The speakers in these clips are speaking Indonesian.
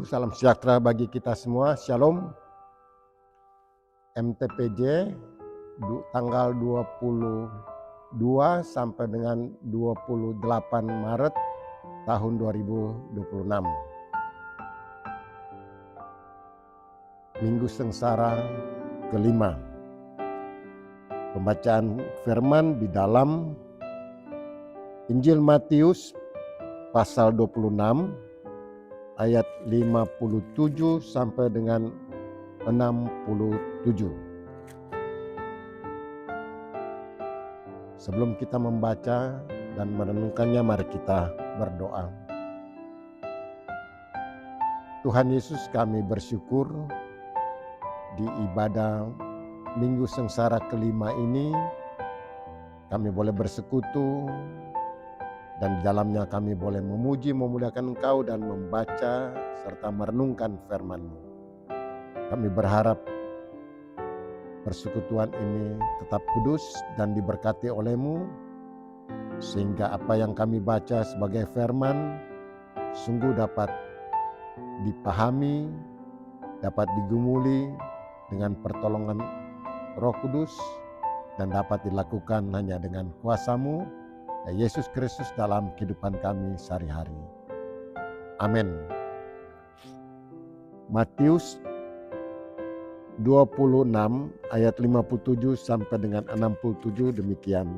Salam sejahtera bagi kita semua. Shalom. MTPJ tanggal 22 sampai dengan 28 Maret tahun 2026. Minggu Sengsara kelima. Pembacaan firman di dalam Injil Matius pasal 26 ayat 57 sampai dengan 67. Sebelum kita membaca dan merenungkannya, mari kita berdoa. Tuhan Yesus, kami bersyukur di ibadah Minggu Sengsara kelima ini kami boleh bersekutu, dan di dalamnya kami boleh memuji, memuliakan Engkau dan membaca serta merenungkan firman-Mu. Kami berharap persekutuan ini tetap kudus dan diberkati oleh-Mu, sehingga apa yang kami baca sebagai firman sungguh dapat dipahami, dapat digumuli dengan pertolongan Roh Kudus, dan dapat dilakukan hanya dengan kuasa-Mu, Yesus Kristus, dalam kehidupan kami sehari-hari. Amin. Matius 26 ayat 57 sampai dengan 67 demikian.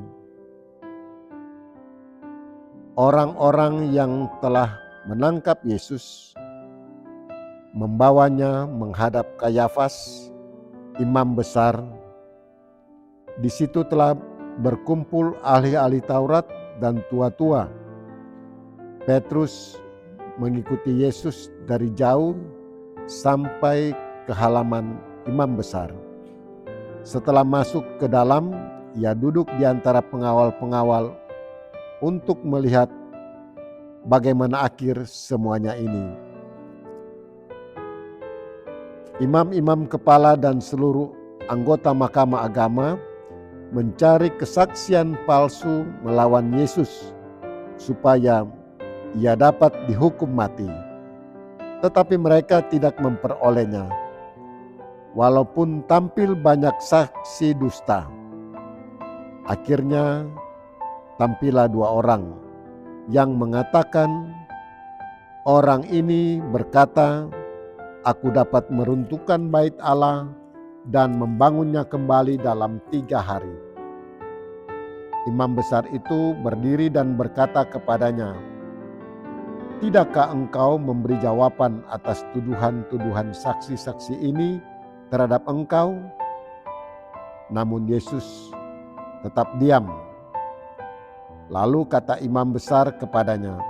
Orang-orang yang telah menangkap Yesus membawanya menghadap Kayafas, imam besar. Di situ telah berkumpul ahli-ahli Taurat dan tua-tua. Petrus mengikuti Yesus dari jauh sampai ke halaman imam besar. Setelah masuk ke dalam, ia duduk di antara pengawal-pengawal untuk melihat bagaimana akhir semuanya ini. Imam-imam kepala dan seluruh anggota Mahkamah Agama mencari kesaksian palsu melawan Yesus supaya ia dapat dihukum mati. Tetapi mereka tidak memperolehnya, walaupun tampil banyak saksi dusta. Akhirnya tampillah dua orang yang mengatakan, "Orang ini berkata, aku dapat meruntuhkan bait Allah dan membangunnya kembali dalam 3 hari. Imam besar itu berdiri dan berkata kepadanya, "Tidakkah engkau memberi jawaban atas tuduhan-tuduhan saksi-saksi ini terhadap engkau?" Namun Yesus tetap diam. Lalu kata imam besar kepadanya,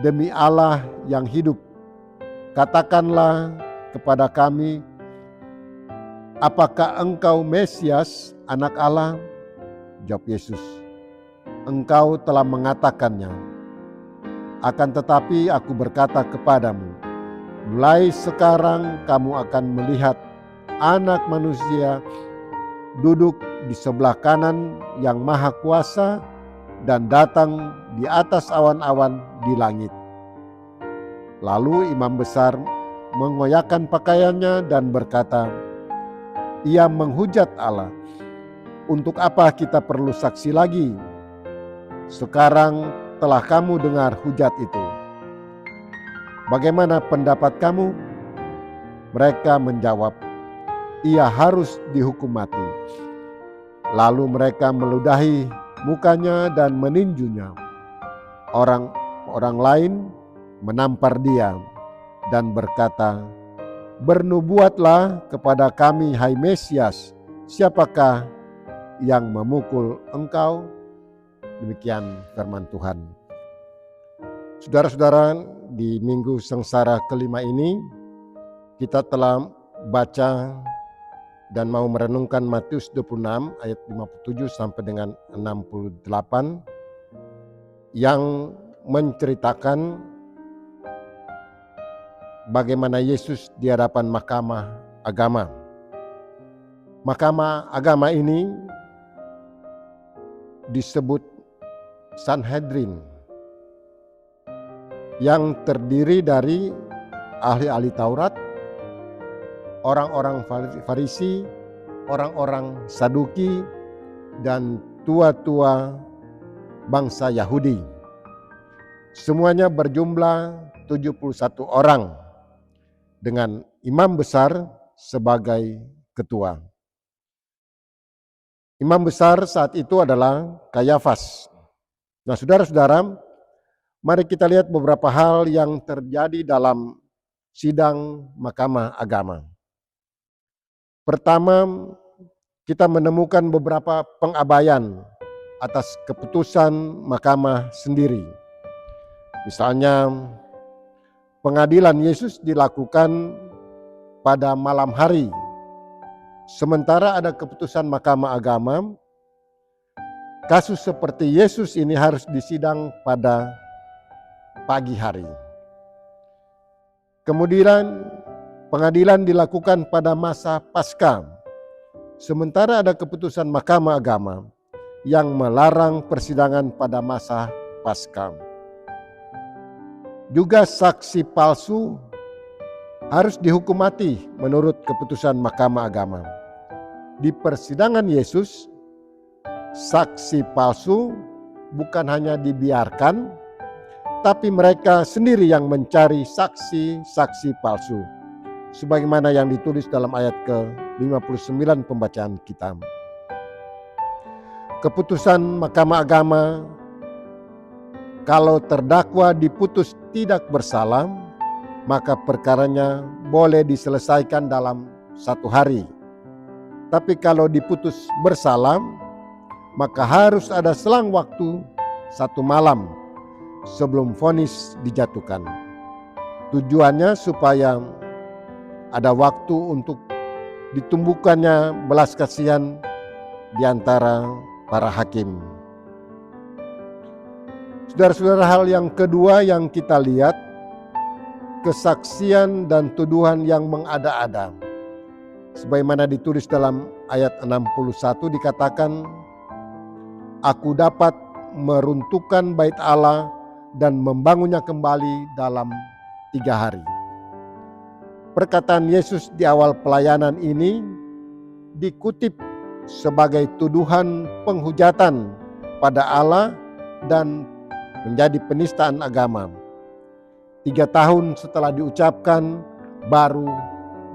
"Demi Allah yang hidup, katakanlah kepada kami, apakah engkau Mesias, Anak Allah?" Jawab Yesus, "Engkau telah mengatakannya. Akan tetapi aku berkata kepadamu, mulai sekarang kamu akan melihat Anak Manusia duduk di sebelah kanan yang Maha Kuasa dan datang di atas awan-awan di langit." Lalu imam besar mengoyakkan pakaiannya dan berkata, "Ia menghujat Allah. Untuk apa kita perlu saksi lagi? Sekarang telah kamu dengar hujat itu. Bagaimana pendapat kamu?" Mereka menjawab, "Ia harus dihukum mati." Lalu mereka meludahi mukanya dan meninjunya. Orang lain menampar dia dan berkata, "Bernubuatlah kepada kami, hai Mesias, siapakah yang memukul engkau?" Demikian firman Tuhan. Saudara-saudara, di Minggu Sengsara kelima ini kita telah baca dan mau merenungkan Matius 26 ayat 57 sampai dengan 68 yang menceritakan bagaimana Yesus di hadapan Mahkamah Agama. Mahkamah Agama ini disebut Sanhedrin, yang terdiri dari ahli-ahli Taurat, orang-orang Farisi, orang-orang Saduki, dan tua-tua bangsa Yahudi. Semuanya berjumlah 71 orang dengan imam besar sebagai ketua. Imam besar saat itu adalah Kayafas. Nah, saudara-saudara, mari kita lihat beberapa hal yang terjadi dalam sidang Mahkamah Agama. Pertama, kita menemukan beberapa pengabaian atas keputusan mahkamah sendiri. Misalnya, pengadilan Yesus dilakukan pada malam hari, sementara ada keputusan Mahkamah Agama, kasus seperti Yesus ini harus disidang pada pagi hari. Kemudian pengadilan dilakukan pada masa Paskah, sementara ada keputusan Mahkamah Agama yang melarang persidangan pada masa Paskah. Juga saksi palsu harus dihukum mati menurut keputusan Mahkamah Agama. Di persidangan Yesus, saksi palsu bukan hanya dibiarkan, tapi mereka sendiri yang mencari saksi-saksi palsu, sebagaimana yang ditulis dalam ayat ke-59 pembacaan kita. Keputusan Mahkamah Agama, kalau terdakwa diputus tidak bersalah, maka perkaranya boleh diselesaikan dalam 1 hari. Tapi kalau diputus bersalah, maka harus ada selang waktu 1 malam sebelum vonis dijatuhkan. Tujuannya supaya ada waktu untuk ditumbuhkannya belas kasihan di antara para hakim. Saudara-saudara, hal yang kedua yang kita lihat, kesaksian dan tuduhan yang mengada-ada. Sebagaimana ditulis dalam ayat 61 dikatakan, "Aku dapat meruntuhkan bait Allah dan membangunnya kembali dalam 3 hari." Perkataan Yesus di awal pelayanan ini dikutip sebagai tuduhan penghujatan pada Allah dan menjadi penistaan agama. 3 tahun setelah diucapkan baru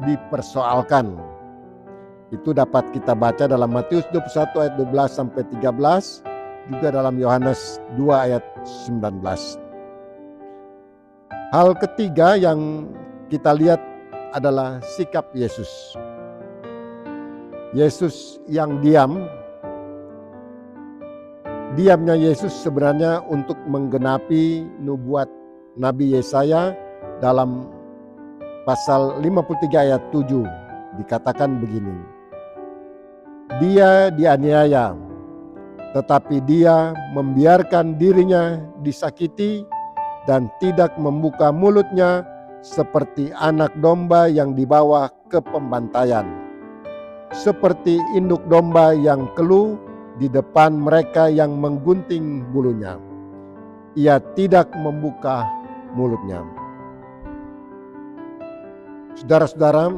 dipersoalkan. Itu dapat kita baca dalam Matius 21 ayat 12 sampai 13, juga dalam Yohanes 2 ayat 19. Hal ketiga yang kita lihat adalah sikap Yesus. Yesus yang diam. Diamnya Yesus sebenarnya untuk menggenapi nubuat Nabi Yesaya dalam pasal 53 ayat 7 dikatakan begini. Dia dianiaya, tetapi dia membiarkan dirinya disakiti dan tidak membuka mulutnya seperti anak domba yang dibawa ke pembantaian. Seperti induk domba yang keluh di depan mereka yang menggunting bulunya. Ia tidak membuka mulutnya. Saudara-saudara,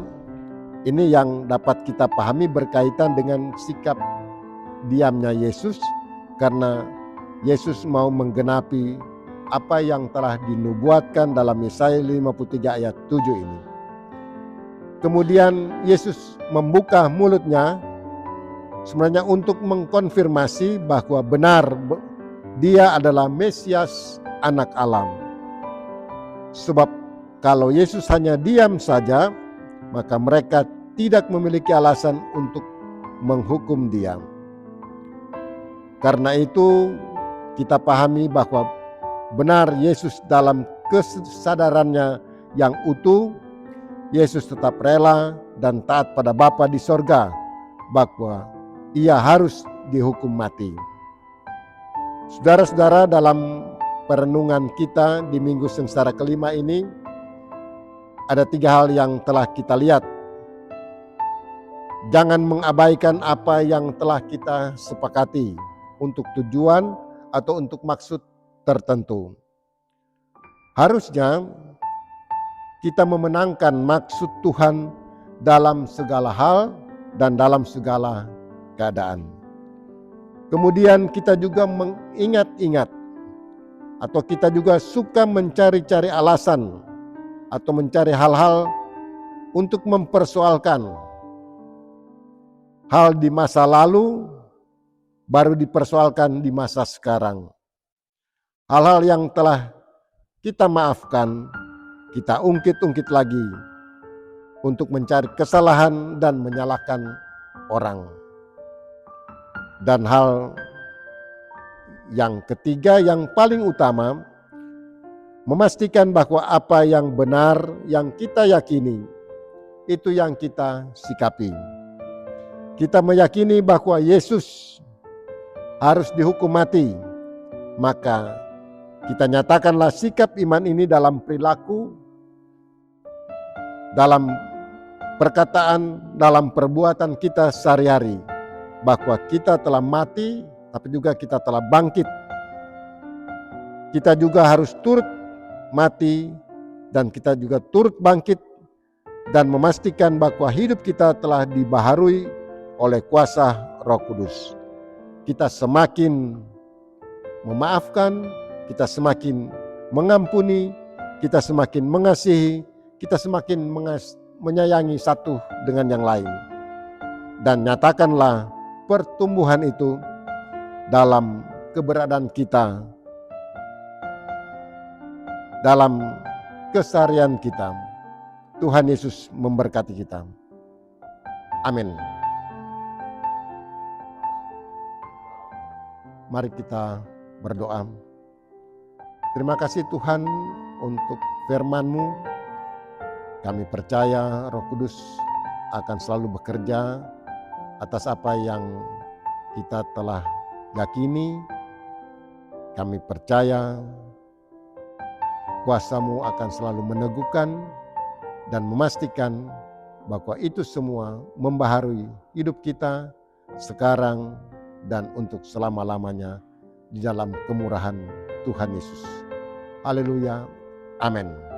ini yang dapat kita pahami berkaitan dengan sikap diamnya Yesus, karena Yesus mau menggenapi apa yang telah dinubuatkan dalam Yesaya 53 ayat 7 ini. Kemudian Yesus membuka mulutnya sebenarnya untuk mengkonfirmasi bahwa benar dia adalah Mesias, anak Allah. Sebab kalau Yesus hanya diam saja, maka mereka tidak memiliki alasan untuk menghukum dia. Karena itu kita pahami bahwa benar Yesus dalam kesadarannya yang utuh, Yesus tetap rela dan taat pada Bapa di sorga bahwa ia harus dihukum mati. Saudara-saudara, dalam perenungan kita di Minggu Sengsara kelima ini, ada 3 hal yang telah kita lihat. Jangan mengabaikan apa yang telah kita sepakati untuk tujuan atau untuk maksud tertentu. Harusnya kita memenangkan maksud Tuhan dalam segala hal dan dalam segala keadaan. Kemudian kita juga mengingat-ingat atau kita juga suka mencari-cari alasan atau mencari hal-hal untuk mempersoalkan hal di masa lalu baru dipersoalkan di masa sekarang. Hal-hal yang telah kita maafkan, kita ungkit-ungkit lagi untuk mencari kesalahan dan menyalahkan orang. Dan hal yang ketiga yang paling utama, memastikan bahwa apa yang benar yang kita yakini, itu yang kita sikapi. Kita meyakini bahwa Yesus harus dihukum mati, maka kita nyatakanlah sikap iman ini dalam perilaku, dalam perkataan, dalam perbuatan kita sehari-hari, bahwa kita telah mati, tapi juga kita telah bangkit. Kita juga harus turut mati dan kita juga turut bangkit dan memastikan bahwa hidup kita telah dibaharui oleh kuasa Roh Kudus. Kita semakin memaafkan, kita semakin mengampuni, kita semakin mengasihi, kita semakin menyayangi satu dengan yang lain. Dan nyatakanlah pertumbuhan itu dalam keberadaan kita, dalam keseharian kita. Tuhan Yesus memberkati kita. Amin. Mari kita berdoa. Terima kasih Tuhan untuk firman-Mu. Kami percaya Roh Kudus akan selalu bekerja atas apa yang kita telah yakini. Kami percaya kuasa-Mu akan selalu meneguhkan dan memastikan bahwa itu semua membaharui hidup kita sekarang dan untuk selama-lamanya di dalam kemurahan Tuhan Yesus. Haleluya. Amin.